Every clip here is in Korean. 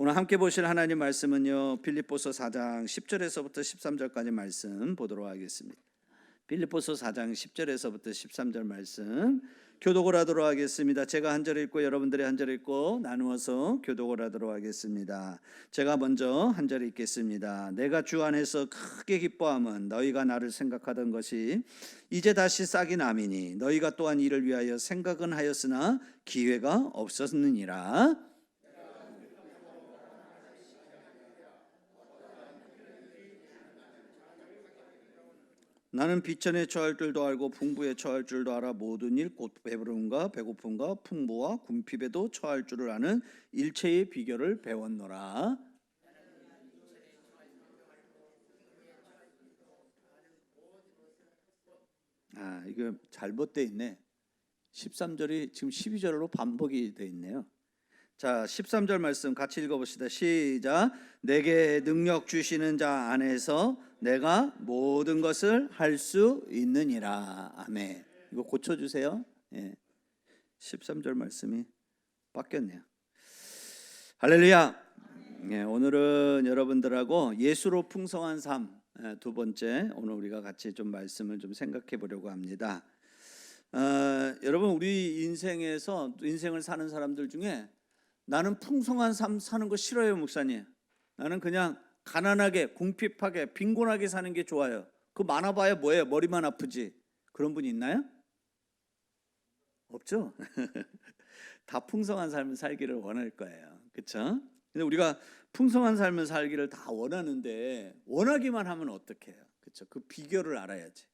오늘 함께 보실 하나님 말씀은요, 빌립보서 4장 10절에서부터 13절까지 말씀 보도록 하겠습니다. 빌립보서 4장 10절에서부터 13절 말씀 교독을 하도록 하겠습니다. 제가 한 절 읽고 여러분들이 한 절 읽고 나누어서 교독을 하도록 하겠습니다. 제가 먼저 한 절 읽겠습니다. 내가 주 안에서 크게 기뻐함은 너희가 나를 생각하던 것이 이제 다시 싹이 나미니 너희가 또한 이를 위하여 생각은 하였으나 기회가 없었느니라. 나는 비천에 처할 줄도 알고 풍부에 처할 줄도 알아 모든 일 곧 배부름과 배고픔과 풍부와 궁핍에도 처할 줄을 아는 일체의 비결을 배웠노라. 이거 잘못되어 있네. 13절이 지금 12절로 반복이 되어 있네요. 자, 13절 말씀 같이 읽어봅시다. 시작. 내게 능력 주시는 자 안에서 내가 모든 것을 할 수 있느니라. 아멘. 이거 고쳐주세요. 13절 말씀이 바뀌었네요. 할렐루야. 오늘은 여러분들하고 예수로 풍성한 삶 두 번째, 오늘 우리가 같이 좀 말씀을 좀 생각해 보려고 합니다. 여러분, 우리 인생에서 인생을 사는 사람들 중에 나는 풍성한 삶 사는 거 싫어요, 목사님. 나는 그냥 가난하게, 궁핍하게, 빈곤하게 사는 게 좋아요. 그거 많아봐야 뭐예요? 머리만 아프지. 그런 분이 있나요? 없죠? 다 풍성한 삶을 살기를 원할 거예요. 그렇죠? 근데 우리가 풍성한 삶을 살기를 다 원하는데 원하기만 하면 어떡해요? 그렇죠? 그 비결을 알아야지.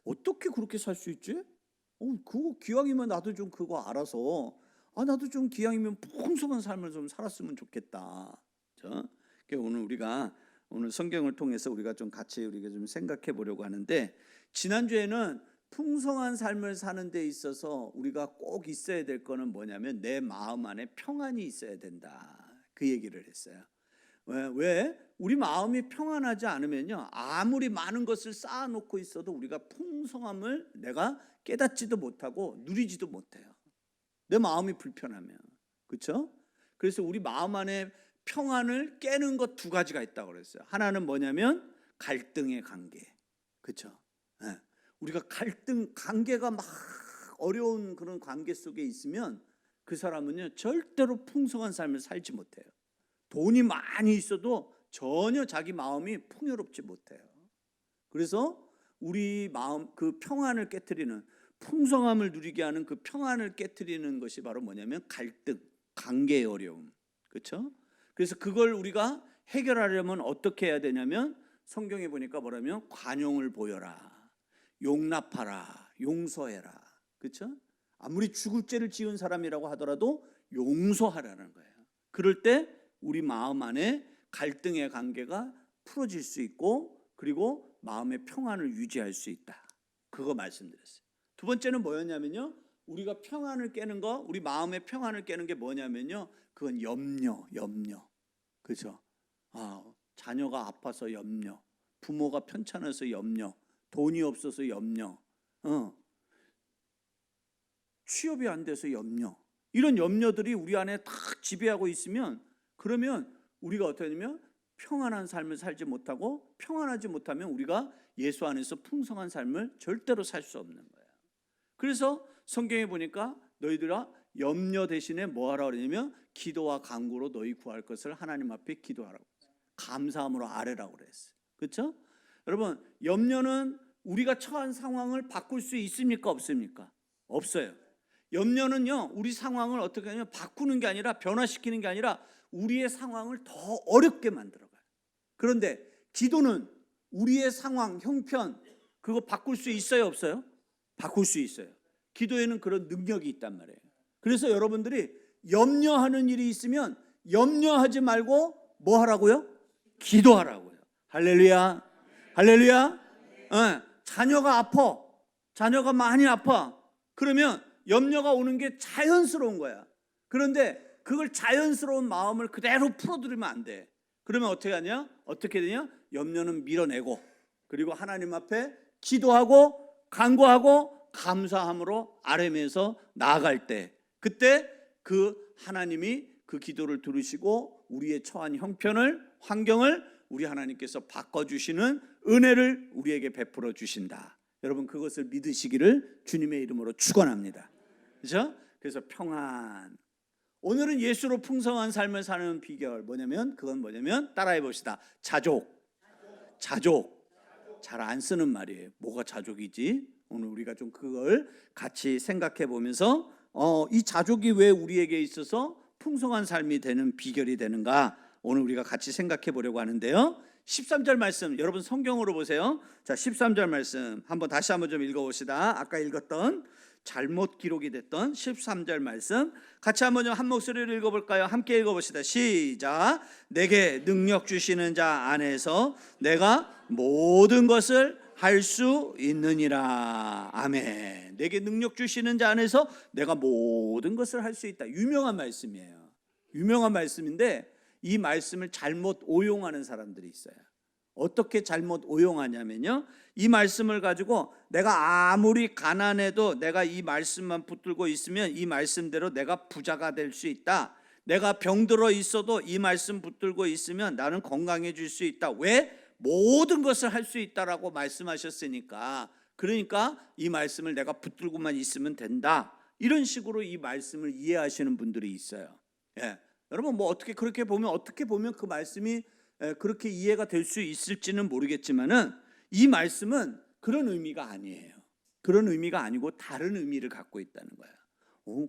어떻게 그렇게 살 수 있지? 그거 기왕이면 나도 좀 그거 알아서 나도 좀 기왕이면 풍성한 삶을 좀 살았으면 좋겠다. 그렇죠? 오늘 우리가 오늘 성경을 통해서 우리가 좀 같이 우리가 좀 생각해 보려고 하는데, 지난주에는 풍성한 삶을 사는 데 있어서 우리가 꼭 있어야 될 거는 뭐냐면 내 마음 안에 평안이 있어야 된다. 그 얘기를 했어요. 왜? 우리 마음이 평안하지 않으면요, 아무리 많은 것을 쌓아놓고 있어도 우리가 풍성함을 내가 깨닫지도 못하고 누리지도 못해요. 내 마음이 불편하면. 그렇죠? 그래서 우리 마음 안에 평안을 깨는 것 두 가지가 있다고 그랬어요. 하나는 뭐냐면 갈등의 관계. 그렇죠? 우리가 관계가 막 어려운 그런 관계 속에 있으면 그 사람은요, 절대로 풍성한 삶을 살지 못해요. 돈이 많이 있어도 전혀 자기 마음이 풍요롭지 못해요. 그래서 우리 마음 그 평안을 깨트리는, 풍성함을 누리게 하는 그 평안을 깨트리는 것이 바로 뭐냐면 갈등, 관계의 어려움. 그렇죠? 그래서 그걸 우리가 해결하려면 어떻게 해야 되냐면 성경에 보니까 뭐라면 관용을 보여라, 용납하라, 용서해라. 그렇죠? 아무리 죽을 죄를 지은 사람이라고 하더라도 용서하라는 거예요. 그럴 때 우리 마음 안에 갈등의 관계가 풀어질 수 있고, 그리고 마음의 평안을 유지할 수 있다. 그거 말씀드렸어요. 두 번째는 뭐였냐면요, 우리가 평안을 깨는 거, 우리 마음의 평안을 깨는 게 뭐냐면요, 그건 염려. 그렇죠? 자녀가 아파서 염려, 부모가 편찮아서 염려, 돈이 없어서 염려, 취업이 안 돼서 염려. 이런 염려들이 우리 안에 딱 지배하고 있으면, 그러면 우리가 어떻게 되냐면 평안한 삶을 살지 못하고, 평안하지 못하면 우리가 예수 안에서 풍성한 삶을 절대로 살 수 없는 거예요. 그래서 성경에 보니까 너희들아 염려 대신에 뭐 하라 그러냐면 기도와 간구로 너희 구할 것을 하나님 앞에 기도하라고, 감사함으로 아뢰라고 그랬어요. 그렇죠? 여러분, 염려는 우리가 처한 상황을 바꿀 수 있습니까? 없습니까? 없어요. 염려는요, 우리 상황을 어떻게 하냐면 바꾸는 게 아니라, 변화시키는 게 아니라 우리의 상황을 더 어렵게 만들어가요. 그런데 기도는 우리의 상황, 형편, 그거 바꿀 수 있어요? 없어요? 바꿀 수 있어요. 기도에는 그런 능력이 있단 말이에요. 그래서 여러분들이 염려하는 일이 있으면 염려하지 말고 뭐 하라고요? 기도하라고요. 할렐루야. 할렐루야. 자녀가 아파, 자녀가 많이 아파. 그러면 염려가 오는 게 자연스러운 거야. 그런데 그걸 자연스러운 마음을 그대로 풀어드리면 안 돼. 그러면 어떻게 하냐? 어떻게 되냐? 염려는 밀어내고, 그리고 하나님 앞에 기도하고 간구하고 감사함으로 아뢰면서 나아갈 때, 그때 그 하나님이 그 기도를 들으시고 우리의 처한 형편을, 환경을 우리 하나님께서 바꿔주시는 은혜를 우리에게 베풀어 주신다. 여러분 그것을 믿으시기를 주님의 이름으로 축원합니다. 그렇죠? 그래서 평안. 오늘은 예수로 풍성한 삶을 사는 비결 뭐냐면 그건 뭐냐면 따라해 봅시다. 자족. 잘 안 쓰는 말이에요. 뭐가 자족이지? 오늘 우리가 좀 그걸 같이 생각해 보면서 이 자족이 왜 우리에게 있어서 풍성한 삶이 되는 비결이 되는가 오늘 우리가 같이 생각해 보려고 하는데요. 13절 말씀 여러분 성경으로 보세요. 자 13절 말씀 다시 한번 좀 읽어봅시다. 아까 읽었던 잘못 기록이 됐던 13절 말씀 같이 한번 좀 한 목소리로 읽어볼까요? 함께 읽어봅시다. 시작. 내게 능력 주시는 자 안에서 내가 모든 것을 할 수 있느니라. 아멘. 내게 능력 주시는 자 안에서 내가 모든 것을 할 수 있다. 유명한 말씀이에요. 유명한 말씀인데 이 말씀을 잘못 오용하는 사람들이 있어요. 어떻게 잘못 오용하냐면요, 이 말씀을 가지고 내가 아무리 가난해도 내가 이 말씀만 붙들고 있으면 이 말씀대로 내가 부자가 될 수 있다. 내가 병들어 있어도 이 말씀 붙들고 있으면 나는 건강해질 수 있다. 왜? 모든 것을 할 수 있다라고 말씀하셨으니까. 그러니까 이 말씀을 내가 붙들고만 있으면 된다. 이런 식으로 이 말씀을 이해하시는 분들이 있어요. 예. 여러분 어떻게 보면 그 말씀이 그렇게 이해가 될 수 있을지는 모르겠지만은 이 말씀은 그런 의미가 아니에요. 그런 의미가 아니고 다른 의미를 갖고 있다는 거야.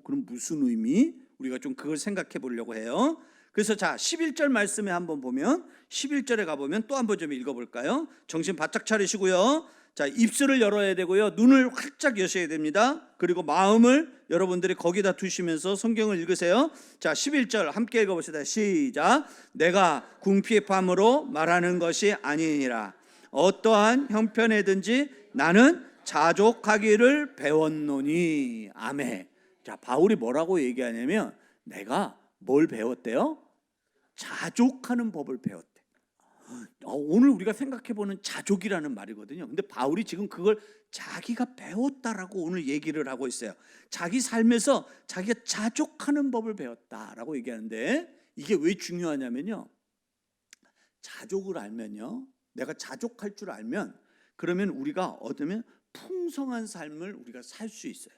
그럼 무슨 의미? 우리가 좀 그걸 생각해 보려고 해요. 그래서 자 11절 말씀에 한번 보면 11절에 가보면 또 한번 좀 읽어볼까요? 정신 바짝 차리시고요. 자 입술을 열어야 되고요. 눈을 활짝 여셔야 됩니다. 그리고 마음을 여러분들이 거기다 두시면서 성경을 읽으세요. 자 11절 함께 읽어봅시다. 시작. 내가 궁핍함으로 말하는 것이 아니니라. 어떠한 형편에든지 나는 자족하기를 배웠노니. 아멘. 자 바울이 뭐라고 얘기하냐면 내가 뭘 배웠대요? 자족하는 법을 배웠대. 오늘 우리가 생각해보는 자족이라는 말이거든요. 근데 바울이 지금 그걸 자기가 배웠다라고 오늘 얘기를 하고 있어요. 자기 삶에서 자기가 자족하는 법을 배웠다라고 얘기하는데 이게 왜 중요하냐면요, 자족을 알면요, 내가 자족할 줄 알면 그러면 우리가 얻으면 풍성한 삶을 우리가 살 수 있어요.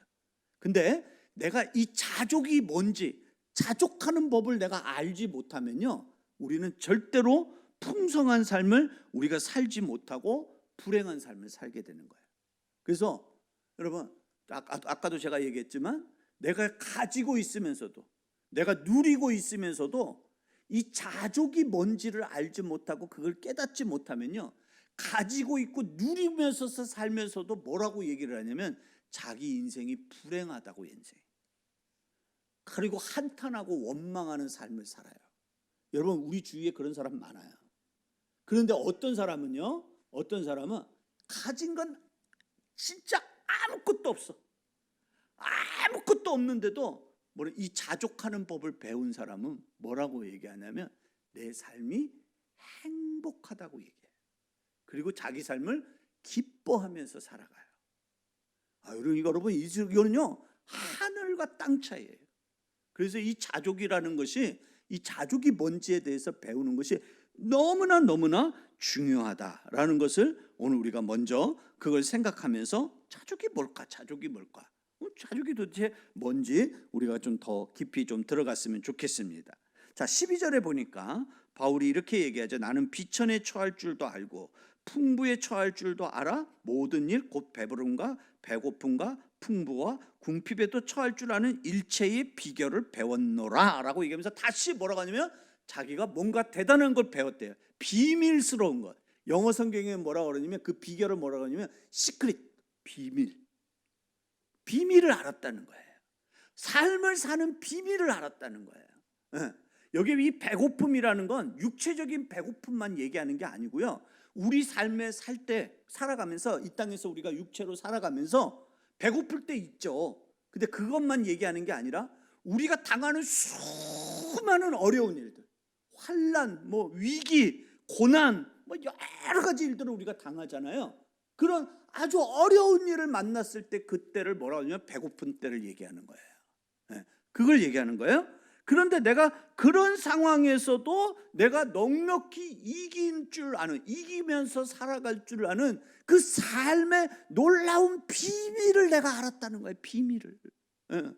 근데 내가 이 자족이 뭔지, 자족하는 법을 내가 알지 못하면요, 우리는 절대로 풍성한 삶을 우리가 살지 못하고 불행한 삶을 살게 되는 거예요. 그래서 여러분 아까도 제가 얘기했지만 내가 가지고 있으면서도 내가 누리고 있으면서도 이 자족이 뭔지를 알지 못하고 그걸 깨닫지 못하면요, 가지고 있고 누리면서 살면서도 뭐라고 얘기를 하냐면 자기 인생이 불행하다고. 인생 그리고 한탄하고 원망하는 삶을 살아요. 여러분 우리 주위에 그런 사람 많아요. 그런데 어떤 사람은 가진 건 진짜 아무것도 없어. 아무것도 없는데도 이 자족하는 법을 배운 사람은 뭐라고 얘기하냐면 내 삶이 행복하다고 얘기해요. 그리고 자기 삶을 기뻐하면서 살아가요. 여러분 이거는요 하늘과 땅 차이예요. 그래서 이 자족이라는 것이, 이 자족이 뭔지에 대해서 배우는 것이 너무나 중요하다라는 것을 오늘 우리가 먼저 그걸 생각하면서 자족이 뭘까? 자족이 도대체 뭔지 우리가 좀 더 깊이 좀 들어갔으면 좋겠습니다. 자 12절에 보니까 바울이 이렇게 얘기하죠. 나는 비천에 처할 줄도 알고 풍부에 처할 줄도 알아. 모든 일 곧 배부름과 배고픔과 풍부와 궁핍에도 처할 줄 아는 일체의 비결을 배웠노라 라고 얘기하면서 다시 뭐라고 하냐면 자기가 뭔가 대단한 걸 배웠대요. 비밀스러운 것. 영어 성경에 뭐라고 그러냐면 그 비결을 뭐라고 하냐면 시크릿, 비밀을 알았다는 거예요. 삶을 사는 비밀을 알았다는 거예요. 여기 이 배고픔이라는 건 육체적인 배고픔만 얘기하는 게 아니고요, 우리 삶에 살아가면서 이 땅에서 우리가 육체로 살아가면서 배고플 때 있죠. 근데 그것만 얘기하는 게 아니라 우리가 당하는 수많은 어려운 일들, 환난, 위기, 고난, 여러 가지 일들을 우리가 당하잖아요. 그런 아주 어려운 일을 만났을 때 그때를 뭐라고 하냐면 배고픈 때를 얘기하는 거예요. 그걸 얘기하는 거예요. 그런데 내가 그런 상황에서도 내가 넉넉히 이기면서 살아갈 줄 아는 그 삶의 놀라운 비밀을 내가 알았다는 거예요. 비밀을. 예.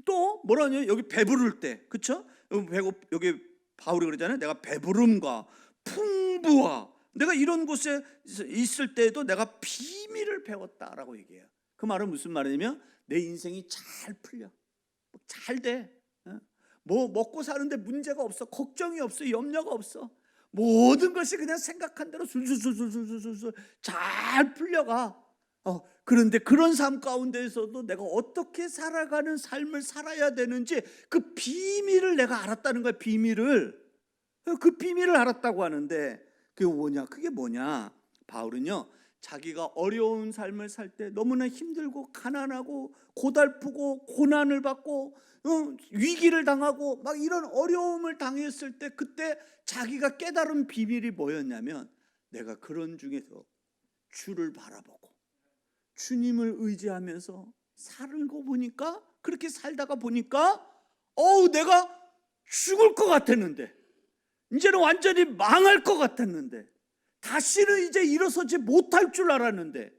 또 뭐라냐? 여기 배부를 때, 그렇죠? 여기 바울이 그러잖아요. 내가 배부름과 풍부와 내가 이런 곳에 있을 때에도 내가 비밀을 배웠다라고 얘기해요. 그 말은 무슨 말이냐면 내 인생이 잘 풀려, 잘 돼. 뭐 먹고 사는데 문제가 없어, 걱정이 없어, 염려가 없어. 모든 것이 그냥 생각한 대로 술술술술술술 잘 풀려가. 그런데 그런 삶 가운데에서도 내가 어떻게 살아가는 삶을 살아야 되는지 그 비밀을 내가 알았다는 거야. 비밀을. 그 비밀을 알았다고 하는데 그게 뭐냐? 바울은요, 자기가 어려운 삶을 살 때 너무나 힘들고 가난하고 고달프고 고난을 받고 위기를 당하고 막 이런 어려움을 당했을 때 그때 자기가 깨달은 비밀이 뭐였냐면 내가 그런 중에서 주를 바라보고 주님을 의지하면서 살고 보니까, 그렇게 살다가 보니까 내가 죽을 것 같았는데, 이제는 완전히 망할 것 같았는데, 다시는 이제 일어서지 못할 줄 알았는데,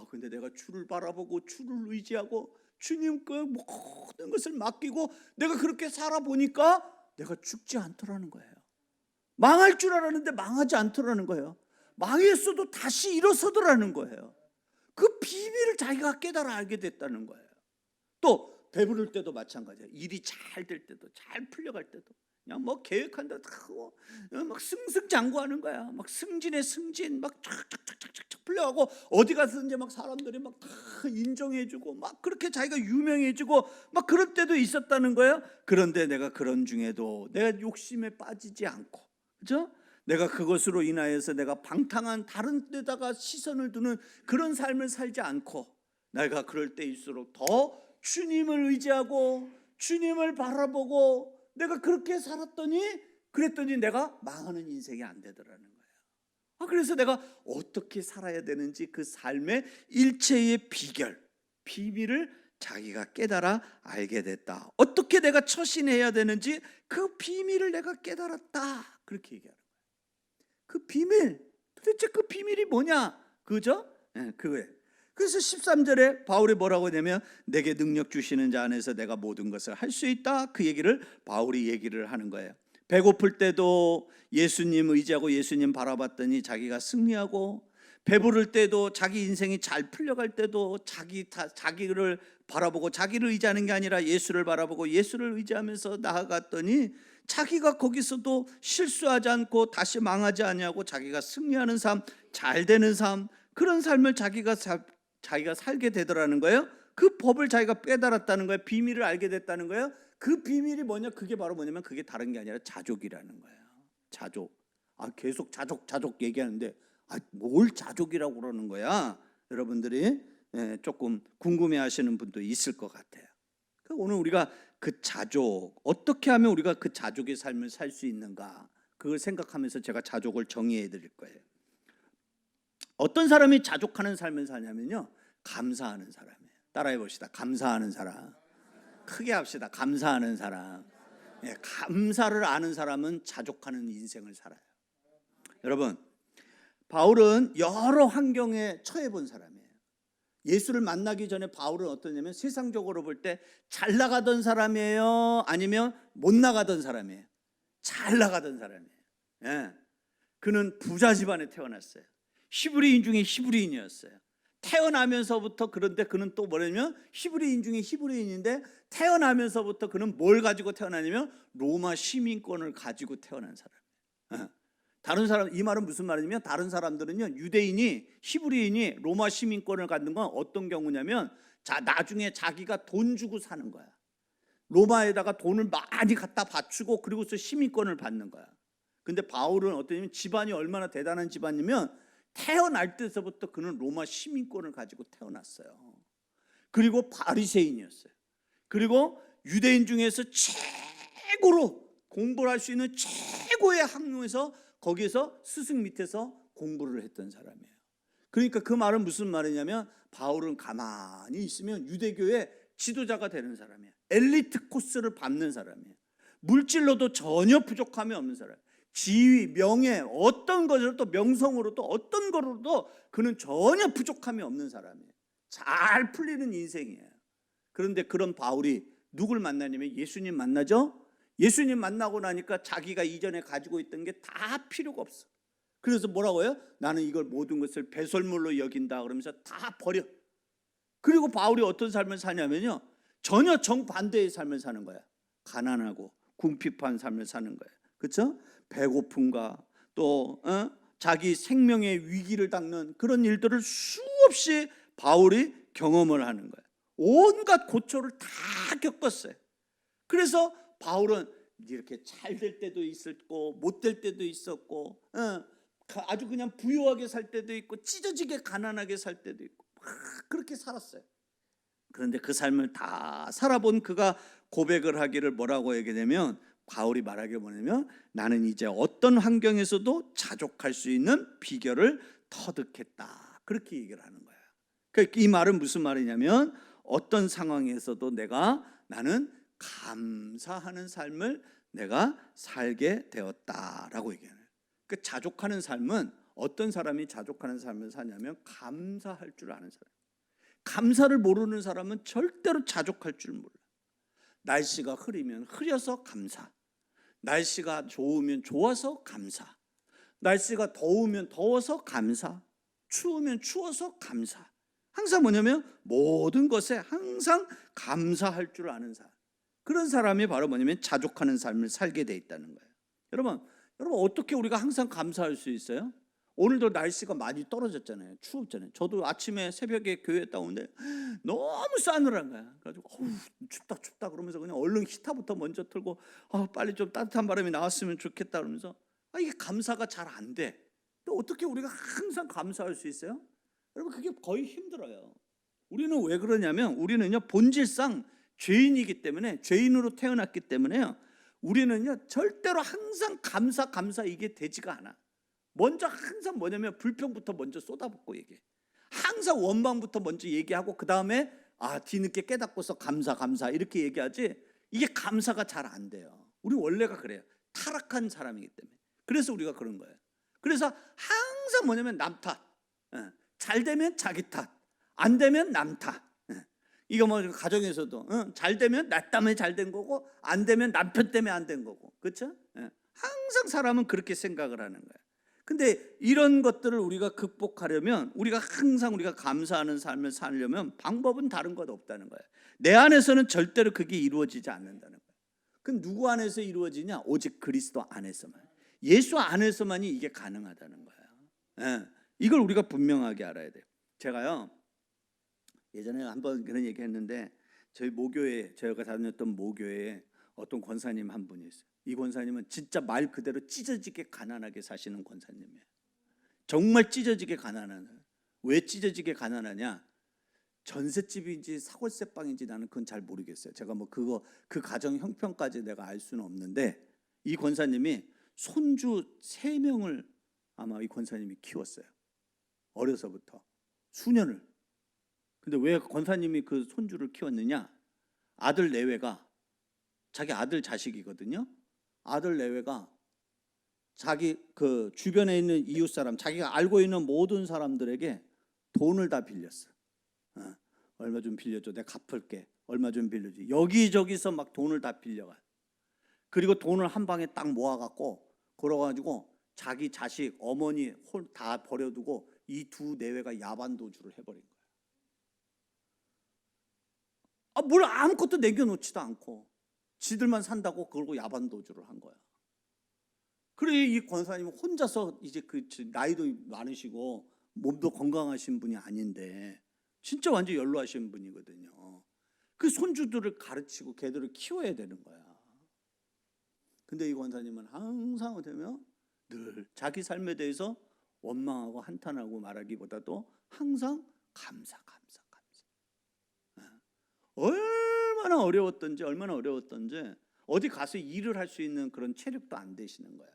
근데 내가 주를 바라보고 주를 의지하고 주님께 모든 것을 맡기고 내가 그렇게 살아보니까 내가 죽지 않더라는 거예요. 망할 줄 알았는데 망하지 않더라는 거예요. 망했어도 다시 일어서더라는 거예요. 그 비밀을 자기가 깨달아 알게 됐다는 거예요. 또 배부를 때도 마찬가지예요. 일이 잘 될 때도, 잘 풀려갈 때도 그냥 뭐 계획한 대로 막 승승장구하는 거야. 막 승진에 승진, 막 쫙쫙쫙쫙쫙 풀려가고 어디 가서든지 막 사람들이 막 다 인정해주고 막 그렇게 자기가 유명해지고 막 그럴 때도 있었다는 거예요. 그런데 내가 그런 중에도 내가 욕심에 빠지지 않고, 그죠? 내가 그것으로 인하여서 내가 방탕한 다른 데다가 시선을 두는 그런 삶을 살지 않고, 내가 그럴 때일수록 더 주님을 의지하고 주님을 바라보고 내가 그렇게 그랬더니 내가 망하는 인생이 안 되더라는 거예요. 그래서 내가 어떻게 살아야 되는지 그 삶의 일체의 비밀을 자기가 깨달아 알게 됐다. 어떻게 내가 처신해야 되는지 그 비밀을 내가 깨달았다. 그렇게 얘기하는 거예요. 그 비밀, 도대체 그 비밀이 뭐냐? 그죠? 그거예요. 그래서 13절에 바울이 뭐라고 하냐면 내게 능력 주시는 자 안에서 내가 모든 것을 할 수 있다. 그 얘기를 바울이 얘기를 하는 거예요. 배고플 때도 예수님 의지하고 예수님 바라봤더니 자기가 승리하고, 배부를 때도 자기 인생이 잘 풀려갈 때도 자기를 바라보고 자기를 의지하는 게 아니라 예수를 바라보고 예수를 의지하면서 나아갔더니 자기가 거기서도 실수하지 않고 다시 망하지 아니하고 자기가 승리하는 삶, 잘 되는 삶, 그런 삶을 자기가 살게 되더라는 거예요. 그 법을 자기가 깨달았다는 거예요. 비밀을 알게 됐다는 거예요. 그 비밀이 뭐냐? 그게 바로 뭐냐면 그게 다른 게 아니라 자족이라는 거예요. 자족. 계속 자족 얘기하는데 뭘 자족이라고 그러는 거야? 여러분들이 조금 궁금해하시는 분도 있을 것 같아요. 오늘 우리가 그 자족, 어떻게 하면 우리가 그 자족의 삶을 살 수 있는가, 그걸 생각하면서 제가 자족을 정의해 드릴 거예요. 어떤 사람이 자족하는 삶을 사냐면요, 감사하는 사람이에요. 따라해 봅시다. 감사하는 사람. 크게 합시다. 감사하는 사람. 감사를 아는 사람은 자족하는 인생을 살아요. 여러분, 바울은 여러 환경에 처해 본 사람이에요. 예수를 만나기 전에 바울은 어떠냐면 세상적으로 볼 때 잘 나가던 사람이에요? 아니면 못 나가던 사람이에요? 잘 나가던 사람이에요. 그는 부자 집안에 태어났어요. 히브리인 중에 히브리인이었어요. 태어나면서부터. 그런데 그는 또 뭐냐면 히브리인 중에 히브리인인데 태어나면서부터 그는 뭘 가지고 태어나냐면 로마 시민권을 가지고 태어난 사람이에요. 다른 사람, 이 말은 무슨 말이냐면 다른 사람들은요, 유대인이 히브리인이 로마 시민권을 갖는 건 어떤 경우냐면 나중에 자기가 돈 주고 사는 거야. 로마에다가 돈을 많이 갖다 바치고 그리고서 시민권을 받는 거야. 근데 바울은 어떠냐면 집안이 얼마나 대단한 집안이면 태어날 때서부터 그는 로마 시민권을 가지고 태어났어요. 그리고 바리새인이었어요. 그리고 유대인 중에서 최고로 공부를 할 수 있는 최고의 학교에서 거기서 스승 밑에서 공부를 했던 사람이에요. 그러니까 그 말은 무슨 말이냐면 바울은 가만히 있으면 유대교에 지도자가 되는 사람이야. 엘리트 코스를 밟는 사람이야. 물질로도 전혀 부족함이 없는 사람. 지위, 명예, 어떤 것으로도 명성으로도 어떤 것으로도 그는 전혀 부족함이 없는 사람이에요. 잘 풀리는 인생이에요. 그런데 그런 바울이 누굴 만나냐면 예수님 만나죠. 예수님 만나고 나니까 자기가 이전에 가지고 있던 게 다 필요가 없어. 그래서 뭐라고 해요? 나는 이걸 모든 것을 배설물로 여긴다 그러면서 다 버려. 그리고 바울이 어떤 삶을 사냐면요, 전혀 정반대의 삶을 사는 거야. 가난하고 궁핍한 삶을 사는 거야. 그렇죠? 배고픔과 또 자기 생명의 위기를 닦는 그런 일들을 수없이 바울이 경험을 하는 거야. 온갖 고초를 다 겪었어요. 그래서 바울은 이렇게 잘 될 때도 있었고 못 될 때도 있었고 아주 그냥 부유하게 살 때도 있고 찢어지게 가난하게 살 때도 있고 그렇게 살았어요. 그런데 그 삶을 다 살아본 그가 고백을 하기를 뭐라고 얘기하냐면, 바울이 말하기를 뭐냐면, 나는 이제 어떤 환경에서도 자족할 수 있는 비결을 터득했다. 그렇게 얘기를 하는 거야. 그러니까 이 말은 무슨 말이냐면, 어떤 상황에서도 나는 감사하는 삶을 내가 살게 되었다라고 얘기해요. 그 자족하는 삶은, 어떤 사람이 자족하는 삶을 사냐면 감사할 줄 아는 사람. 감사를 모르는 사람은 절대로 자족할 줄 몰라. 날씨가 흐리면 흐려서 감사, 날씨가 좋으면 좋아서 감사, 날씨가 더우면 더워서 감사, 추우면 추워서 감사. 항상 뭐냐면 모든 것에 항상 감사할 줄 아는 사람. 그런 사람이 바로 뭐냐면 자족하는 삶을 살게 돼 있다는 거예요. 여러분 어떻게 우리가 항상 감사할 수 있어요? 오늘도 날씨가 많이 떨어졌잖아요. 추웠잖아요. 저도 아침에 새벽에 교회 갔다 오는데 너무 싸늘한 거야. 그래가지고 춥다 그러면서 그냥 얼른 히터부터 먼저 틀고 빨리 좀 따뜻한 바람이 나왔으면 좋겠다 그러면서 이게 감사가 잘 안 돼. 또 어떻게 우리가 항상 감사할 수 있어요? 여러분 그게 거의 힘들어요. 우리는 왜 그러냐면, 우리는요 본질상 죄인이기 때문에, 죄인으로 태어났기 때문에요, 우리는요 절대로 항상 감사 이게 되지가 않아. 먼저 항상 뭐냐면 불평부터 먼저 쏟아붓고 얘기해. 항상 원망부터 먼저 얘기하고 그 다음에 뒤늦게 깨닫고서 감사 이렇게 얘기하지, 이게 감사가 잘 안 돼요. 우리 원래가 그래요. 타락한 사람이기 때문에. 그래서 우리가 그런 거예요. 그래서 항상 뭐냐면 남 탓. 잘 되면 자기 탓, 안 되면 남 탓. 이거 뭐 가정에서도 잘 되면 나 때문에 잘 된 거고 안 되면 남편 때문에 안 된 거고. 그렇죠? 항상 사람은 그렇게 생각을 하는 거예요. 근데 이런 것들을 우리가 극복하려면, 우리가 감사하는 삶을 살려면 방법은 다른 것 없다는 거예요. 내 안에서는 절대로 그게 이루어지지 않는다는 거예요. 그럼 누구 안에서 이루어지냐? 오직 그리스도 안에서만, 예수 안에서만이 이게 가능하다는 거예요. 이걸 우리가 분명하게 알아야 돼요. 제가요 예전에 한번 그런 얘기 했는데, 저희 모교회, 저희가 다녔던 모교회에 어떤 권사님 한 분이 있어요. 이 권사님은 진짜 말 그대로 찢어지게 가난하게 사시는 권사님이에요. 정말 찢어지게 가난한. 왜 찢어지게 가난하냐? 전셋집인지 사골세방인지 나는 그건 잘 모르겠어요. 제가 뭐 그 가정 형편까지 내가 알 수는 없는데, 이 권사님이 손주 3명을 아마 이 권사님이 키웠어요. 어려서부터 수년을. 근데 왜 권사님이 그 손주를 키웠느냐? 아들 내외가, 자기 아들 자식이거든요. 아들 내외가 자기 그 주변에 있는 이웃 사람, 자기가 알고 있는 모든 사람들에게 돈을 다 빌렸어. 얼마 좀 빌려줘, 내가 갚을게. 얼마 좀 빌려줘. 여기저기서 막 돈을 다 빌려가. 그리고 돈을 한 방에 딱 모아갖고 걸어가지고 자기 자식, 어머니 다 버려두고 이 두 내외가 야반도주를 해버린 거야. 뭘 아무것도 남겨놓지도 않고 지들만 산다고 그러고 야반도주를 한 거야. 그래 이 권사님은 혼자서 이제 나이도 많으시고 몸도 건강하신 분이 아닌데 진짜 완전 연로하신 분이거든요. 그 손주들을 가르치고 걔들을 키워야 되는 거야. 근데 이 권사님은 항상 되면 늘 자기 삶에 대해서 원망하고 한탄하고 말하기보다도 항상 감사. 얼마나 어려웠던지 어디 가서 일을 할 수 있는 그런 체력도 안 되시는 거야.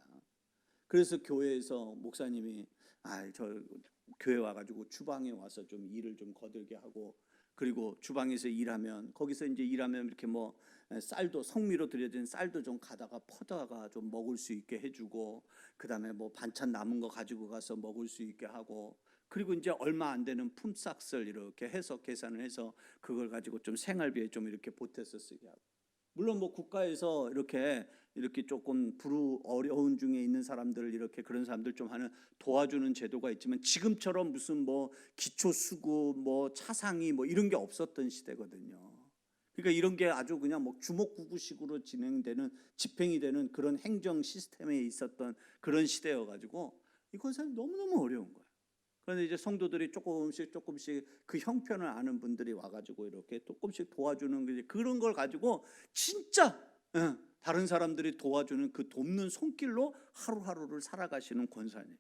그래서 교회에서 목사님이 저 교회 와가지고 주방에 와서 좀 일을 좀 거들게 하고 그리고 주방에서 일하면 거기서 이제 일하면 이렇게 뭐 쌀도 성미로 들여진 쌀도 좀 가다가 퍼다가 좀 먹을 수 있게 해주고, 그다음에 뭐 반찬 남은 거 가지고 가서 먹을 수 있게 하고, 그리고 이제 얼마 안 되는 품삯을 이렇게 해서 계산을 해서 그걸 가지고 좀 생활비에 좀 이렇게 보태서 쓰게 하고. 물론 뭐 국가에서 이렇게 조금 어려운 중에 있는 사람들을 이렇게 그런 사람들 좀 하는 도와주는 제도가 있지만, 지금처럼 무슨 뭐 기초수급 뭐 차상위 뭐 이런 게 없었던 시대거든요. 그러니까 이런 게 아주 그냥 뭐 주먹구구식으로 진행되는, 집행이 되는 그런 행정 시스템에 있었던 그런 시대여가지고 이건 사실 너무너무 어려운 거예요. 그런데 이제 성도들이 조금씩 그 형편을 아는 분들이 와가지고 이렇게 조금씩 도와주는, 그런 걸 가지고 진짜 다른 사람들이 도와주는 그 돕는 손길로 하루하루를 살아가시는 권사님.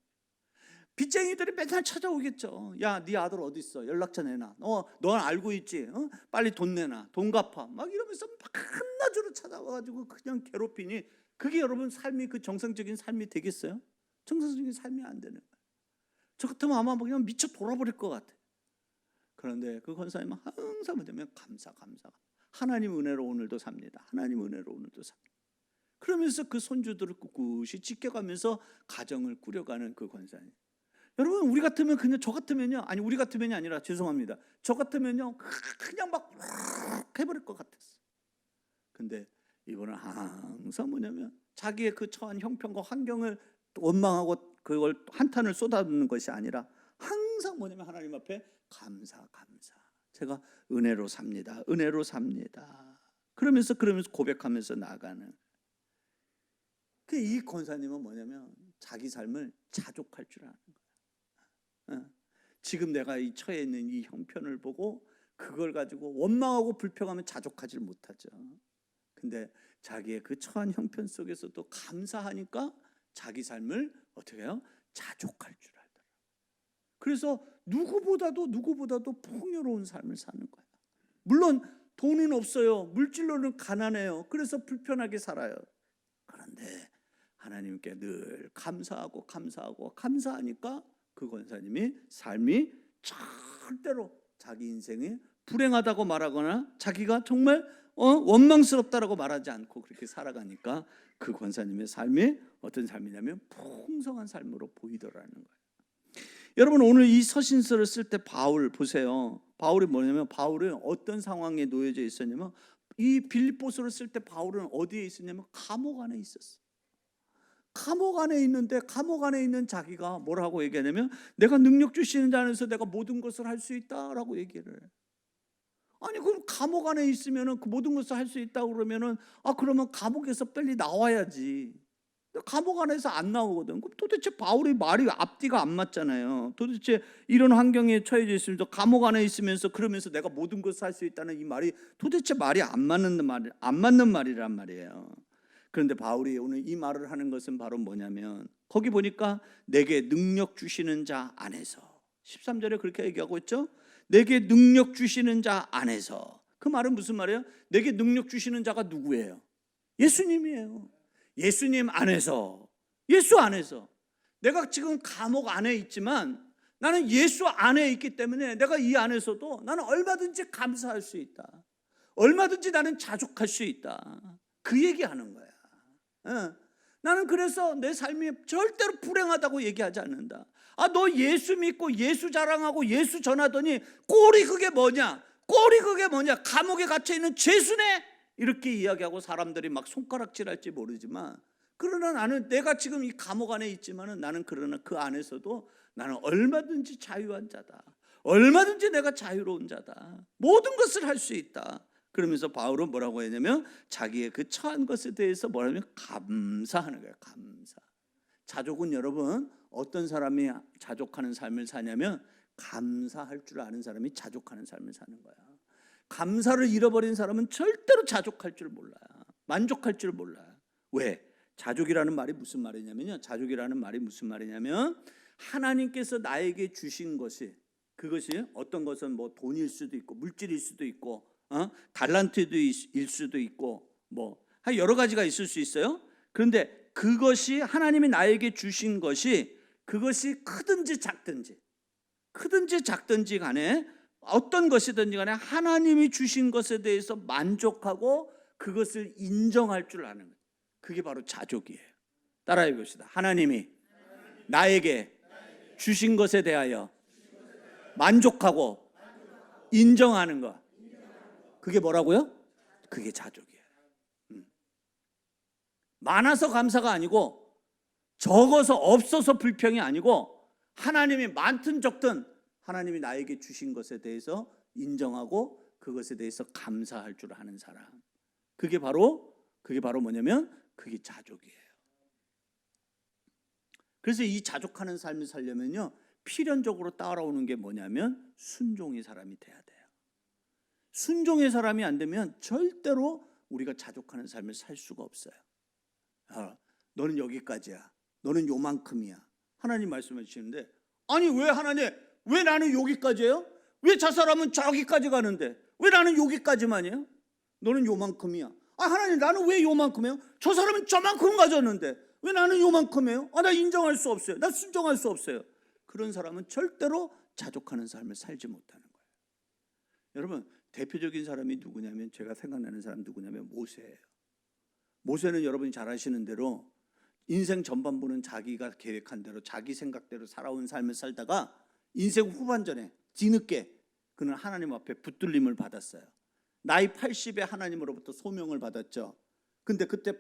빚쟁이들이 맨날 찾아오겠죠. 야, 네 아들 어디 있어? 연락처 내놔. 넌 알고 있지? 빨리 돈 내놔. 돈 갚아. 막 이러면서 막 한낮으로 찾아와가지고 그냥 괴롭히니, 그게 여러분 삶이, 그 정상적인 삶이 되겠어요? 정상적인 삶이 안 되는 거예요. 저 같으면 아마 그냥 미쳐 돌아버릴 것 같아. 그런데 그 권사님은 항상 뭐냐면 감사. 하나님 은혜로 오늘도 삽니다. 하나님 은혜로 오늘도 삽니다. 그러면서 그 손주들을 꿋꿋이 지켜가면서 가정을 꾸려가는 그 권사님. 여러분, 우리 같으면 그냥, 저 같으면요, 아니 우리 같으면이 아니라 죄송합니다, 저 같으면요 그냥 막 해버릴 것 같았어. 근데 이분은 항상 뭐냐면 자기의 그 처한 형편과 환경을 원망하고 그걸 한탄을 쏟아붓는 것이 아니라 항상 뭐냐면 하나님 앞에 감사. 제가 은혜로 삽니다. 그러면서 고백하면서 나가는. 이 권사님은 뭐냐면 자기 삶을 자족할 줄 아는 거야. 지금 내가 이 처해 있는 이 형편을 보고 그걸 가지고 원망하고 불평하면 자족하지 못하죠. 근데 자기의 그 처한 형편 속에서도 감사하니까 자기 삶을 어떻게 해요? 자족할 줄 알더라. 그래서 누구보다도 풍요로운 삶을 사는 거야. 물론 돈은 없어요. 물질로는 가난해요. 그래서 불편하게 살아요. 그런데 하나님께 늘 감사하니까 그 권사님이 삶이 절대로 자기 인생이 불행하다고 말하거나 자기가 정말 원망스럽다라고 말하지 않고 그렇게 살아가니까 그 권사님의 삶이 어떤 삶이냐면 풍성한 삶으로 보이더라는 거예요. 여러분, 오늘 이 서신서를 쓸 때 바울 보세요. 바울이 뭐냐면, 바울은 어떤 상황에 놓여져 있었냐면, 이 빌립보서를 쓸 때 바울은 어디에 있었냐면 감옥 안에 있었어. 감옥 안에 있는데, 감옥 안에 있는 자기가 뭐라고 얘기하냐면, 내가 능력 주시는 자 안에서 내가 모든 것을 할 수 있다라고 얘기를 해. 아니, 그럼 감옥 안에 있으면은 그 모든 것을 할 수 있다고 그러면은, 그러면 감옥에서 빨리 나와야지. 감옥 안에서 안 나오거든. 그럼 도대체 바울의 말이 앞뒤가 안 맞잖아요. 도대체 이런 환경에 처해져 있으면서 감옥 안에 있으면서 그러면서 내가 모든 것을 할 수 있다는 이 말이 도대체 말이 안 맞는 말이란 말이에요. 그런데 바울이 오늘 이 말을 하는 것은 바로 뭐냐면, 거기 보니까 내게 능력 주시는 자 안에서, 13절에 그렇게 얘기하고 있죠. 내게 능력 주시는 자 안에서. 그 말은 무슨 말이에요? 내게 능력 주시는 자가 누구예요? 예수님이에요. 예수님 안에서, 예수 안에서. 내가 지금 감옥 안에 있지만 나는 예수 안에 있기 때문에 내가 이 안에서도 나는 얼마든지 감사할 수 있다. 얼마든지 나는 자족할 수 있다. 그 얘기하는 거야. 나는 그래서 내 삶이 절대로 불행하다고 얘기하지 않는다. 너 예수 믿고 예수 자랑하고 예수 전하더니 꼴이 그게 뭐냐? 감옥에 갇혀있는 죄수네? 이렇게 이야기하고 사람들이 막 손가락질할지 모르지만, 그러나 나는 내가 지금 이 감옥 안에 있지만은 나는 그러나 그 안에서도 나는 얼마든지 자유한 자다. 얼마든지 내가 자유로운 자다. 모든 것을 할 수 있다. 그러면서 바울은 뭐라고 했냐면 자기의 그 처한 것에 대해서 뭐라면 감사하는 거예요. 감사. 자족은 여러분, 어떤 사람이 자족하는 삶을 사냐면 감사할 줄 아는 사람이 자족하는 삶을 사는 거야. 감사를 잃어버린 사람은 절대로 자족할 줄 몰라요. 만족할 줄 몰라요. 왜? 자족이라는 말이 무슨 말이냐면요. 하나님께서 나에게 주신 것이, 그것이 어떤 것은 뭐 돈일 수도 있고 물질일 수도 있고 달란트일 수도 있고 뭐 여러 가지가 있을 수 있어요. 그런데 그것이 하나님이 나에게 주신 것이, 그것이 크든지 작든지 간에 어떤 것이든지 간에 하나님이 주신 것에 대해서 만족하고 그것을 인정할 줄 아는 거예요. 그게 바로 자족이에요. 따라해 봅시다. 하나님이 나에게 주신 것에 대하여 만족하고 인정하는 것. 그게 뭐라고요? 그게 자족이에요. 많아서 감사가 아니고 적어서 없어서 불평이 아니고 하나님이 많든 적든 하나님이 나에게 주신 것에 대해서 인정하고 그것에 대해서 감사할 줄 아는 사람. 그게 바로 뭐냐면 그게 자족이에요. 그래서 이 자족하는 삶을 살려면요, 필연적으로 따라오는 게 뭐냐면 순종의 사람이 돼야 돼요. 순종의 사람이 안 되면 절대로 우리가 자족하는 삶을 살 수가 없어요. 너는 여기까지야. 너는 요만큼이야. 하나님 말씀해 주시는데, 아니 왜 하나님, 왜 나는 여기까지예요? 왜 저 사람은 저기까지 가는데 왜 나는 여기까지만이에요? 너는 요만큼이야. 하나님, 나는 왜 요만큼이에요? 저 사람은 저만큼 가졌는데 왜 나는 요만큼이에요? 나 인정할 수 없어요. 나 순종할 수 없어요. 그런 사람은 절대로 자족하는 삶을 살지 못하는 거예요. 여러분, 대표적인 사람이 누구냐면, 제가 생각나는 사람 누구냐면 모세예요. 모세는 여러분이 잘 아시는 대로 인생 전반부는 자기가 계획한 대로 자기 생각대로 살아온 삶을 살다가 인생 후반전에 뒤늦게 그는 하나님 앞에 붙들림을 받았어요. 나이 80에 하나님으로부터 소명을 받았죠. 근데 그때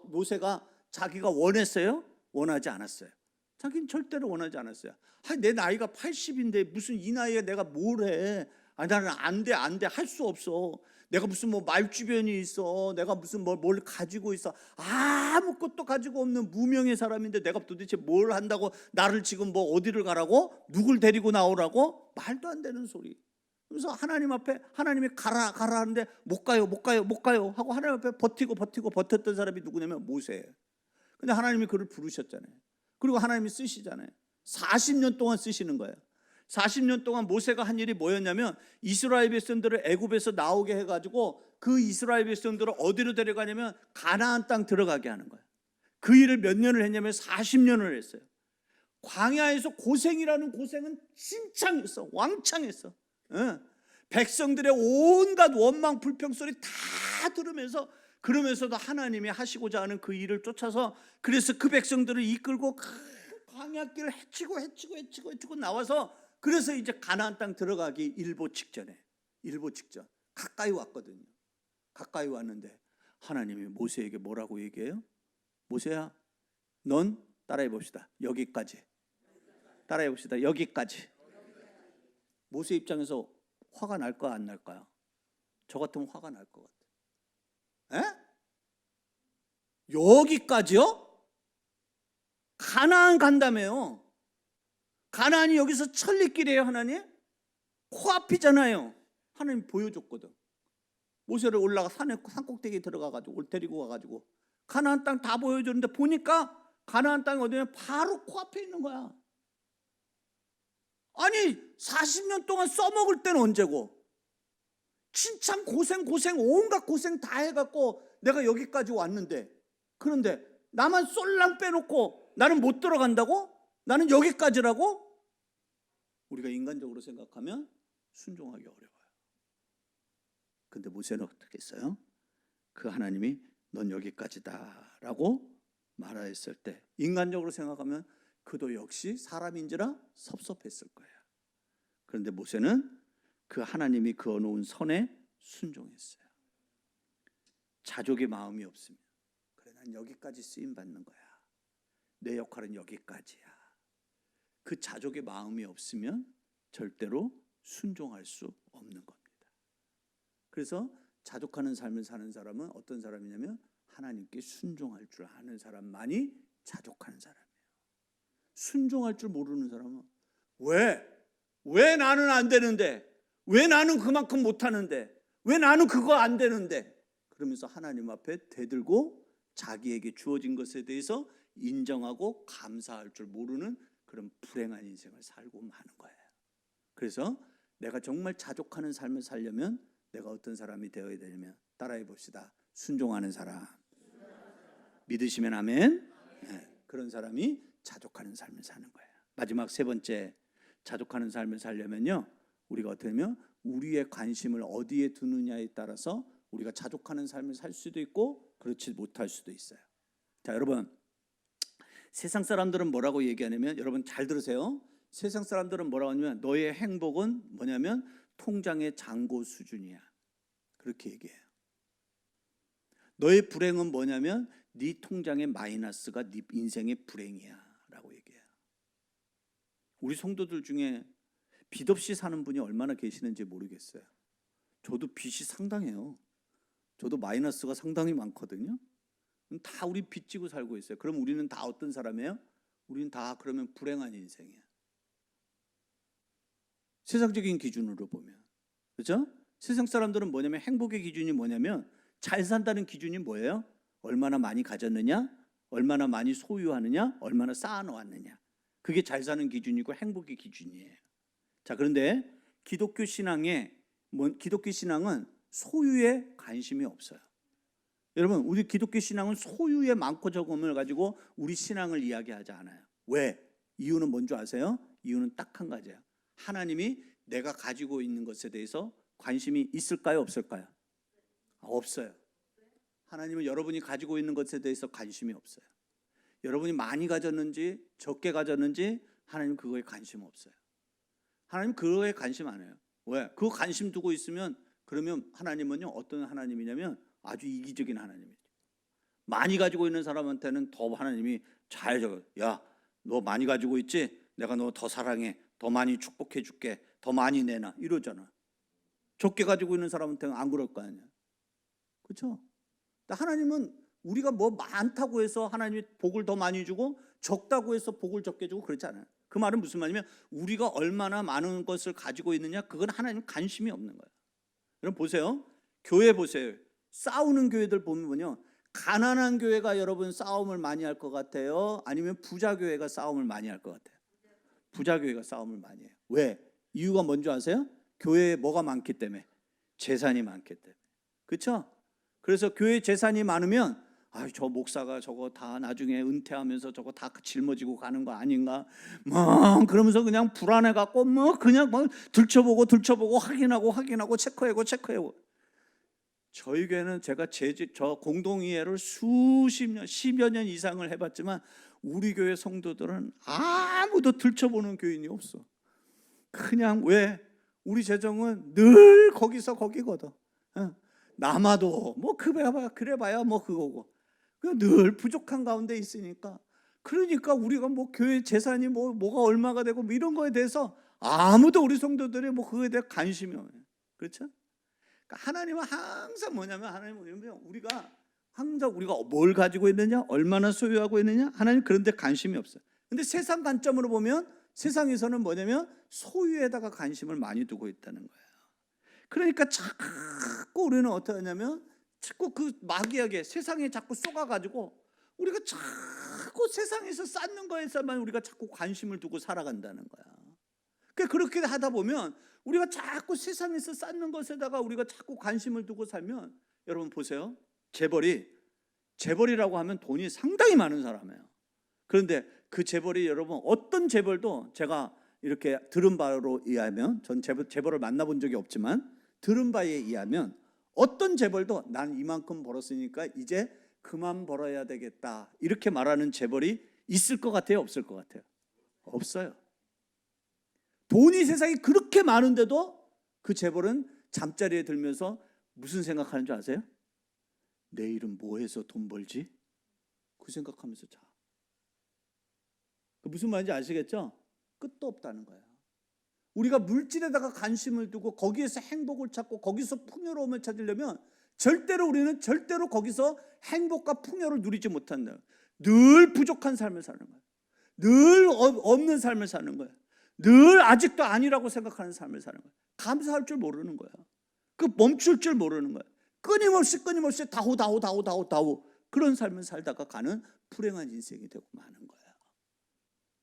모세가 자기가 원했어요? 원하지 않았어요. 자기는 절대로 원하지 않았어요. 내 나이가 80인데 무슨 이 나이에 내가 뭘 해? 나는 안 돼, 할 수 없어. 내가 무슨 말주변이 있어. 내가 무슨 뭘 가지고 있어. 아무것도 가지고 없는 무명의 사람인데 내가 도대체 뭘 한다고 나를 지금 어디를 가라고? 누굴 데리고 나오라고? 말도 안 되는 소리. 그래서 하나님 앞에 하나님이 가라 하는데 못 가요 하고 하나님 앞에 버티고 버텼던 사람이 누구냐면 모세예요. 근데 하나님이 그를 부르셨잖아요. 그리고 하나님이 쓰시잖아요. 40년 동안 쓰시는 거예요. 40년 동안 모세가 한 일이 뭐였냐면 이스라엘 백성들을 애굽에서 나오게 해가지고 그 이스라엘 백성들을 어디로 데려가냐면 가나안 땅 들어가게 하는 거예요. 그 일을 몇 년을 했냐면 40년을 했어요. 광야에서 고생이라는 고생은 진창했어. 왕창했어. 백성들의 온갖 원망 불평 소리 다 들으면서, 그러면서도 하나님이 하시고자 하는 그 일을 쫓아서, 그래서 그 백성들을 이끌고 광야길을 헤치고 나와서, 그래서 이제 가나안 땅 들어가기 일보 직전 가까이 왔거든요. 가까이 왔는데 하나님이 모세에게 뭐라고 얘기해요? 모세야, 넌 따라해 봅시다. 여기까지. 따라해 봅시다. 여기까지. 모세 입장에서 화가 날까 안 날까요? 저 같으면 화가 날 것 같아요. 여기까지요? 가나안 간다며요. 가나안이 여기서 천리길이에요. 하나님 코앞이잖아요. 하나님 보여줬거든. 모세를 올라가 산꼭대기에 들어가가지고 데리고 가가지고 가나안 땅 다 보여줬는데 보니까 가나안 땅이 어디냐면 바로 코앞에 있는 거야. 아니 40년 동안 써먹을 때는 언제고, 진짜 고생 온갖 고생 다 해갖고 내가 여기까지 왔는데, 그런데 나만 쏠랑 빼놓고 나는 못 들어간다고? 나는 여기까지라고? 우리가 인간적으로 생각하면 순종하기 어려워요. 근데 모세는 어떻게 했어요? 그 하나님이 넌 여기까지다 라고 말하였을 때 인간적으로 생각하면 그도 역시 사람인지라 섭섭했을 거예요. 그런데 모세는 그 하나님이 그어놓은 선에 순종했어요. 자족의 마음이 없으면, 그래 난 여기까지 쓰임받는 거야, 내 역할은 여기까지야, 그 자족의 마음이 없으면 절대로 순종할 수 없는 겁니다. 그래서 자족하는 삶을 사는 사람은 어떤 사람이냐면 하나님께 순종할 줄 아는 사람만이 자족하는 사람이에요. 순종할 줄 모르는 사람은 왜 나는 안 되는데, 왜 나는 그만큼 못하는데, 왜 나는 그거 안 되는데, 그러면서 하나님 앞에 대들고 자기에게 주어진 것에 대해서 인정하고 감사할 줄 모르는 그런 불행한 인생을 살고 마는 거예요. 그래서 내가 정말 자족하는 삶을 살려면 내가 어떤 사람이 되어야 되냐면, 따라해 봅시다. 순종하는 사람. 믿으시면 아멘. 그런 사람이 자족하는 삶을 사는 거예요. 마지막 세 번째, 자족하는 삶을 살려면요, 우리가 어떻게 하면 우리의 관심을 어디에 두느냐에 따라서 우리가 자족하는 삶을 살 수도 있고 그렇지 못할 수도 있어요. 자, 여러분, 세상 사람들은 뭐라고 얘기하냐면, 여러분 잘 들으세요. 세상 사람들은 뭐라고 하냐면 너의 행복은 뭐냐면 통장의 잔고 수준이야, 그렇게 얘기해요. 너의 불행은 뭐냐면 네 통장의 마이너스가 네 인생의 불행이야 라고 얘기해요. 우리 성도들 중에 빚 없이 사는 분이 얼마나 계시는지 모르겠어요. 저도 빚이 상당해요. 저도 마이너스가 상당히 많거든요. 다 우리 빚 지고 살고 있어요. 그럼 우리는 다 어떤 사람이에요? 우리는 다 그러면 불행한 인생이에요. 세상적인 기준으로 보면. 그렇죠? 세상 사람들은 뭐냐면 행복의 기준이 뭐냐면 잘 산다는 기준이 뭐예요? 얼마나 많이 가졌느냐, 얼마나 많이 소유하느냐, 얼마나 쌓아놓았느냐. 그게 잘 사는 기준이고 행복의 기준이에요. 자, 그런데 기독교 신앙은 소유에 관심이 없어요. 여러분, 우리 기독교 신앙은 소유의 많고 적음을 가지고 우리 신앙을 이야기하지 않아요. 왜? 이유는 뭔지 아세요? 이유는 딱 한 가지예요. 하나님이 내가 가지고 있는 것에 대해서 관심이 있을까요, 없을까요? 없어요. 하나님은 여러분이 가지고 있는 것에 대해서 관심이 없어요. 여러분이 많이 가졌는지 적게 가졌는지 하나님 그거에 관심 없어요. 하나님 그거에 관심 안 해요. 왜? 그거 관심 두고 있으면 그러면 하나님은요 어떤 하나님이냐면 아주 이기적인 하나님이죠. 많이 가지고 있는 사람한테는 더 하나님이 잘 적어. 야, 너 많이 가지고 있지? 내가 너 더 사랑해. 더 많이 축복해 줄게. 더 많이 내놔. 이러잖아. 적게 가지고 있는 사람한테는 안 그럴 거 아니야. 그렇죠? 하나님은 우리가 뭐 많다고 해서 하나님이 복을 더 많이 주고 적다고 해서 복을 적게 주고 그렇지 않아요. 그 말은 무슨 말이냐면 우리가 얼마나 많은 것을 가지고 있느냐, 그건 하나님 관심이 없는 거예요. 여러분 보세요. 교회 보세요. 싸우는 교회들 보면요, 가난한 교회가 여러분 싸움을 많이 할 것 같아요? 아니면 부자 교회가 싸움을 많이 할 것 같아요? 부자 교회가 싸움을 많이 해요. 왜? 이유가 뭔지 아세요? 교회에 뭐가 많기 때문에? 재산이 많기 때문에. 그렇죠? 그래서 교회 재산이 많으면 저 목사가 저거 다 나중에 은퇴하면서 저거 다 짊어지고 가는 거 아닌가? 그러면서 그냥 불안해 갖고 그냥 들춰보고 확인하고 체크하고. 저희 교회는 제가 저 공동이해를 수십 년, 10여 년 이상을 해봤지만 우리 교회 성도들은 아무도 들춰보는 교인이 없어. 그냥 왜? 우리 재정은 늘 거기서 거기거든. 남아도 그래봐야 그거고 늘 부족한 가운데 있으니까. 그러니까 우리가 교회 재산이 뭐가 얼마가 되고 이런 거에 대해서 아무도 우리 성도들이 그거에 대해 관심이 없어요. 그렇죠? 그러니까 하나님은 항상 우리가 뭘 가지고 있느냐, 얼마나 소유하고 있느냐, 하나님 그런 데 관심이 없어요. 근데 세상 관점으로 보면 세상에서는 뭐냐면 소유에다가 관심을 많이 두고 있다는 거예요. 그러니까 자꾸 우리는 어떻게 하냐면 자꾸 그 마귀에게 세상에 자꾸 쏘가가지고 우리가 자꾸 세상에서 쌓는 거에서만 우리가 자꾸 관심을 두고 살아간다는 거야. 그렇게 하다 보면 우리가 자꾸 세상에서 쌓는 것에다가 우리가 자꾸 관심을 두고 살면, 여러분 보세요. 재벌이라고 하면 돈이 상당히 많은 사람이에요. 그런데 그 재벌이 여러분 어떤 재벌도 제가 이렇게 들은 바로 의하면, 전 재벌을 만나본 적이 없지만 들은 바에 의하면 어떤 재벌도 난 이만큼 벌었으니까 이제 그만 벌어야 되겠다 이렇게 말하는 재벌이 있을 것 같아요, 없을 것 같아요? 없어요. 돈이 세상에 그렇게 많은데도 그 재벌은 잠자리에 들면서 무슨 생각하는 줄 아세요? 내일은 뭐 해서 돈 벌지? 그 생각하면서 자. 무슨 말인지 아시겠죠? 끝도 없다는 거야. 우리가 물질에다가 관심을 두고 거기에서 행복을 찾고 거기서 풍요로움을 찾으려면 우리는 절대로 거기서 행복과 풍요를 누리지 못한다. 늘 부족한 삶을 사는 거야. 늘 없는 삶을 사는 거야. 늘 아직도 아니라고 생각하는 삶을 사는 거야. 감사할 줄 모르는 거야. 멈출 줄 모르는 거야. 끊임없이 다후 그런 삶을 살다가 가는 불행한 인생이 되고 마는 거야.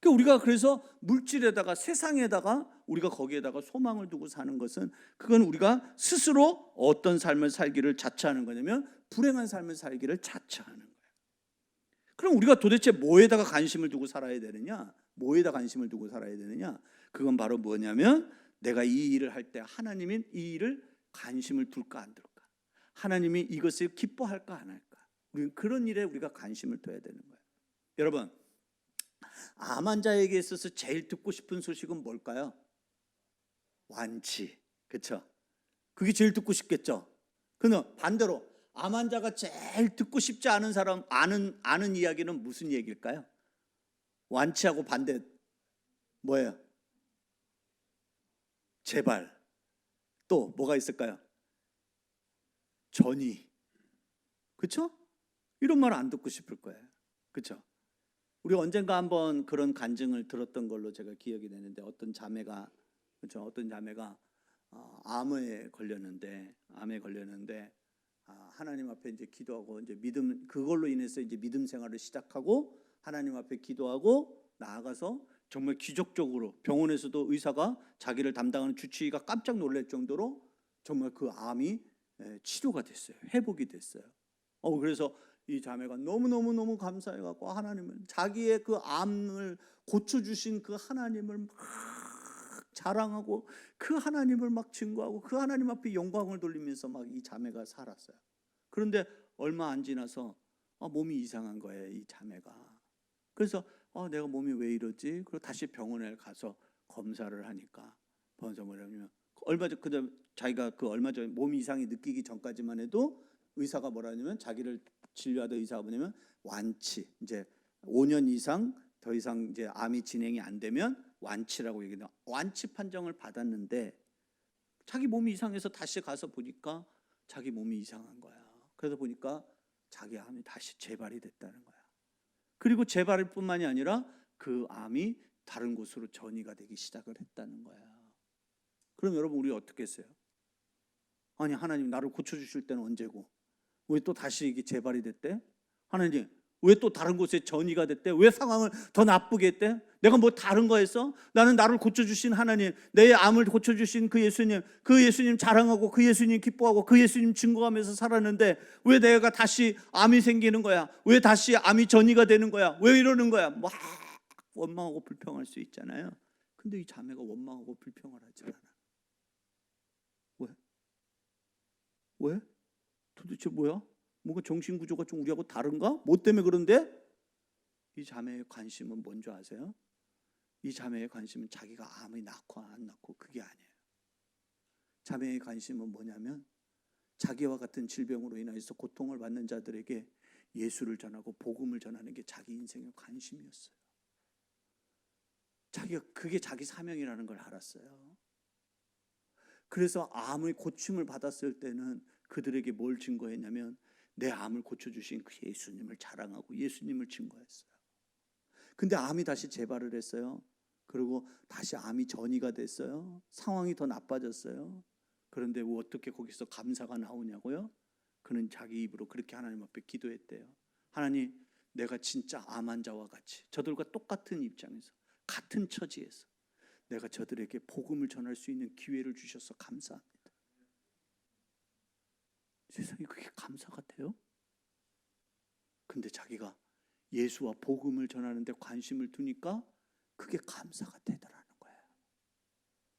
우리가 그래서 물질에다가 세상에다가 우리가 거기에다가 소망을 두고 사는 것은, 그건 우리가 스스로 어떤 삶을 살기를 자처하는 거냐면 불행한 삶을 살기를 자처하는 거예요. 그럼 우리가 도대체 뭐에다가 관심을 두고 살아야 되느냐? 그건 바로 뭐냐면 내가 이 일을 할 때 하나님이 이 일을 관심을 둘까 안 둘까? 하나님이 이것을 기뻐할까 안 할까? 우리는 그런 일에 우리가 관심을 둬야 되는 거예요. 여러분, 암 환자에게 있어서 제일 듣고 싶은 소식은 뭘까요? 완치. 그렇죠? 그게 제일 듣고 싶겠죠. 그러나 반대로 암 환자가 제일 듣고 싶지 않은 사람 아는 이야기는 무슨 얘기일까요? 완치하고 반대 뭐예요? 제발. 또 뭐가 있을까요? 전이. 그렇죠? 이런 말 안 듣고 싶을 거예요. 그렇죠? 우리 언젠가 한번 그런 간증을 들었던 걸로 제가 기억이 되는데 어떤 자매가 그렇죠? 어떤 자매가 암에 걸렸는데 하나님 앞에 이제 기도하고 이제 믿음 그걸로 인해서 이제 믿음 생활을 시작하고 하나님 앞에 기도하고 나아가서 정말 기적적으로 병원에서도 의사가 자기를 담당하는 주치의가 깜짝 놀랄 정도로 정말 그 암이 치료가 됐어요. 회복이 됐어요. 그래서 이 자매가 너무 감사해갖고 하나님을 자기의 그 암을 고쳐주신 그 하나님을 막 자랑하고 그 하나님을 막 증거하고 그 하나님 앞에 영광을 돌리면서 막 이 자매가 살았어요. 그런데 얼마 안 지나서 몸이 이상한 거예요, 이 자매가. 그래서 내가 몸이 왜 이러지? 그리고 다시 병원에 가서 검사를 하니까 먼저 뭐냐면 자기가 그 얼마 전에 몸 이상이 느끼기 전까지만 해도 의사가 뭐라냐면 자기를 진료하던 의사가 뭐냐면 완치 이제 5년 이상 더 이상 이제 암이 진행이 안 되면 완치라고 얘기해요. 완치 판정을 받았는데 자기 몸이 이상해서 다시 가서 보니까 자기 몸이 이상한 거야. 그래서 보니까 자기 암이 다시 재발이 됐다는 거야. 그리고 재발일 뿐만이 아니라 그 암이 다른 곳으로 전이가 되기 시작을 했다는 거야. 그럼 여러분 우리 어떻게 했어요? 아니 하나님 나를 고쳐주실 때는 언제고 왜 또 다시 이게 재발이 됐대? 하나님 왜 또 다른 곳에 전이가 됐대? 왜 상황을 더 나쁘게 했대? 내가 뭐 다른 거 했어? 나는 나를 고쳐주신 하나님, 내 암을 고쳐주신 그 예수님 자랑하고 그 예수님 기뻐하고 그 예수님 증거하면서 살았는데 왜 내가 다시 암이 생기는 거야? 왜 다시 암이 전이가 되는 거야? 왜 이러는 거야? 막 원망하고 불평할 수 있잖아요. 근데 이 자매가 원망하고 불평을 하지 않아. 왜? 도대체 뭐야? 뭔가 정신구조가 좀 우리하고 다른가? 뭐 때문에 그런데? 이 자매의 관심은 뭔지 아세요? 이 자매의 관심은 자기가 암이 낳고 안 낳고 그게 아니에요. 자매의 관심은 뭐냐면 자기와 같은 질병으로 인해서 고통을 받는 자들에게 예수를 전하고 복음을 전하는 게 자기 인생의 관심이었어요. 자기가 그게 자기 사명이라는 걸 알았어요. 그래서 암의 고침을 받았을 때는 그들에게 뭘 증거했냐면 내 암을 고쳐주신 그 예수님을 자랑하고 예수님을 증거했어요. 근데 암이 다시 재발을 했어요. 그리고 다시 암이 전이가 됐어요. 상황이 더 나빠졌어요. 그런데 왜 어떻게 거기서 감사가 나오냐고요? 그는 자기 입으로 그렇게 하나님 앞에 기도했대요. 하나님, 내가 진짜 암 환자와 같이 저들과 똑같은 입장에서 같은 처지에서 내가 저들에게 복음을 전할 수 있는 기회를 주셔서 감사합니다. 세상에 그게 감사가 돼요? 근데 자기가 예수와 복음을 전하는데 관심을 두니까 그게 감사가 되더라는 거예요.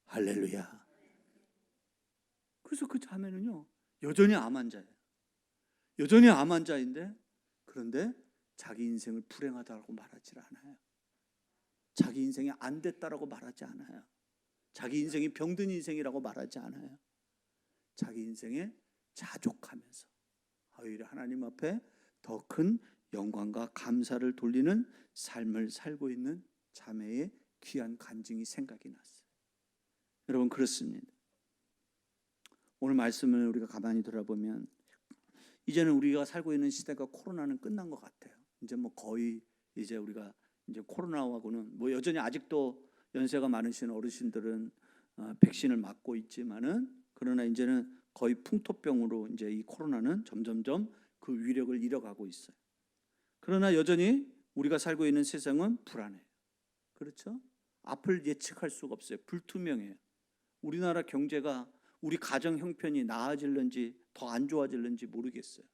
할렐루야. 그래서 그 자매는요 여전히 암 환자예요. 여전히 암 환자인데 그런데 자기 인생을 불행하다고 말하지 않아요. 자기 인생이 안 됐다라고 말하지 않아요. 자기 인생이 병든 인생이라고 말하지 않아요. 자기 인생에 자족하면서 오히려 하나님 앞에 더 큰 영광과 감사를 돌리는 삶을 살고 있는 자매의 귀한 간증이 생각이 났어요. 여러분 그렇습니다. 오늘 말씀을 우리가 가만히 들어보면 이제는 우리가 살고 있는 시대가 코로나는 끝난 것 같아요. 이제 뭐 거의 이제 우리가 이제 코로나하고는 뭐 여전히 아직도 연세가 많으신 어르신들은 백신을 맞고 있지만은 그러나 이제는 거의 풍토병으로 이제 이 코로나는 점점점 그 위력을 잃어가고 있어요. 그러나 여전히 우리가 살고 있는 세상은 불안해요. 그렇죠? 앞을 예측할 수가 없어요. 불투명해요. 우리나라 경제가 우리 가정 형편이 나아질는지 더 안 좋아질는지 모르겠어요.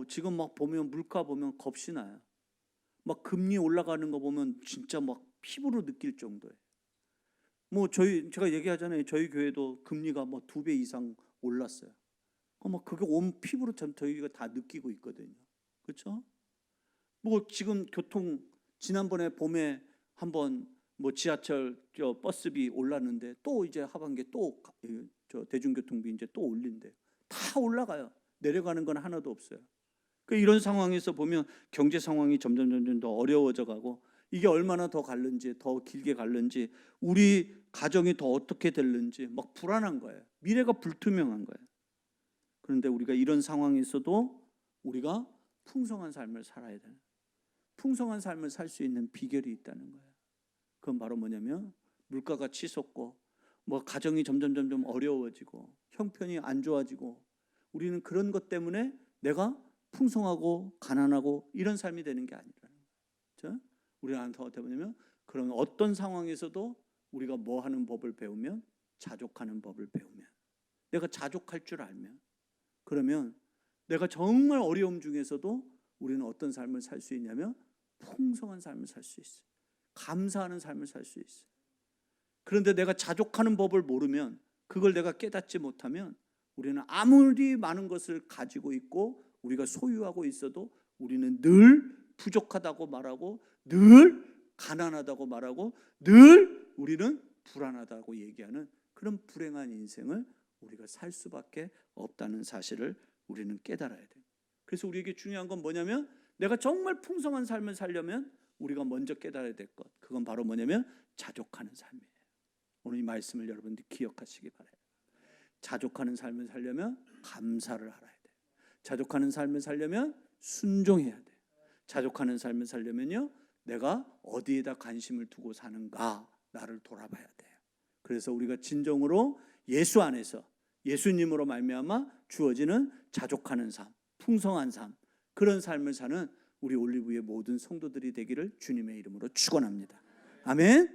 지금 막 보면 물가 보면 겁이 나요. 막 금리 올라가는 거 보면 진짜 막 피부로 느낄 정도예요. 뭐 제가 얘기하잖아요. 저희 교회도 금리가 뭐 2배 이상 올랐어요. 뭐 그게 온 피부로 참 저희가 다 느끼고 있거든요. 그렇죠? 뭐 지금 교통 지난번에 봄에 한번 뭐 지하철 버스비 올랐는데 또 이제 하반기에 또 대중교통비 이제 또 올린대. 다 올라가요. 내려가는 건 하나도 없어요. 그 이런 상황에서 보면 경제 상황이 점점 더 어려워져 가고, 이게 얼마나 더 갈는지, 더 길게 갈는지, 우리 가정이 더 어떻게 될는지 막 불안한 거예요. 미래가 불투명한 거예요. 그런데 우리가 이런 상황에서도 우리가 풍성한 삶을 살아야 돼요. 풍성한 삶을 살 수 있는 비결이 있다는 거예요. 그건 바로 뭐냐면, 물가가 치솟고 뭐 가정이 점점 어려워지고 형편이 안 좋아지고, 우리는 그런 것 때문에 내가 풍성하고 가난하고 이런 삶이 되는 게 아니라는 거예요. 우리는 어떻게 보냐면, 그런 어떤 상황에서도 우리가 뭐 하는 법을 배우면, 자족하는 법을 배우면, 내가 자족할 줄 알면, 그러면 내가 정말 어려움 중에서도 우리는 어떤 삶을 살 수 있냐면 풍성한 삶을 살 수 있어요. 감사하는 삶을 살 수 있어요. 그런데 내가 자족하는 법을 모르면, 그걸 내가 깨닫지 못하면, 우리는 아무리 많은 것을 가지고 있고 우리가 소유하고 있어도 우리는 늘 부족하다고 말하고, 늘 가난하다고 말하고, 늘 우리는 불안하다고 얘기하는 그런 불행한 인생을 우리가 살 수밖에 없다는 사실을 우리는 깨달아야 돼요. 그래서 우리에게 중요한 건 뭐냐면, 내가 정말 풍성한 삶을 살려면 우리가 먼저 깨달아야 될 것, 그건 바로 뭐냐면 자족하는 삶이에요. 오늘 이 말씀을 여러분들이 기억하시기 바라요. 자족하는 삶을 살려면 감사를 알아야 돼요. 자족하는 삶을 살려면 순종해야 돼요. 자족하는 삶을 살려면요, 내가 어디에다 관심을 두고 사는가, 나를 돌아봐야 돼요. 그래서 우리가 진정으로 예수 안에서, 예수님으로 말미암아 주어지는 자족하는 삶, 풍성한 삶, 그런 삶을 사는 우리 올리브의 모든 성도들이 되기를 주님의 이름으로 축원합니다. 아멘.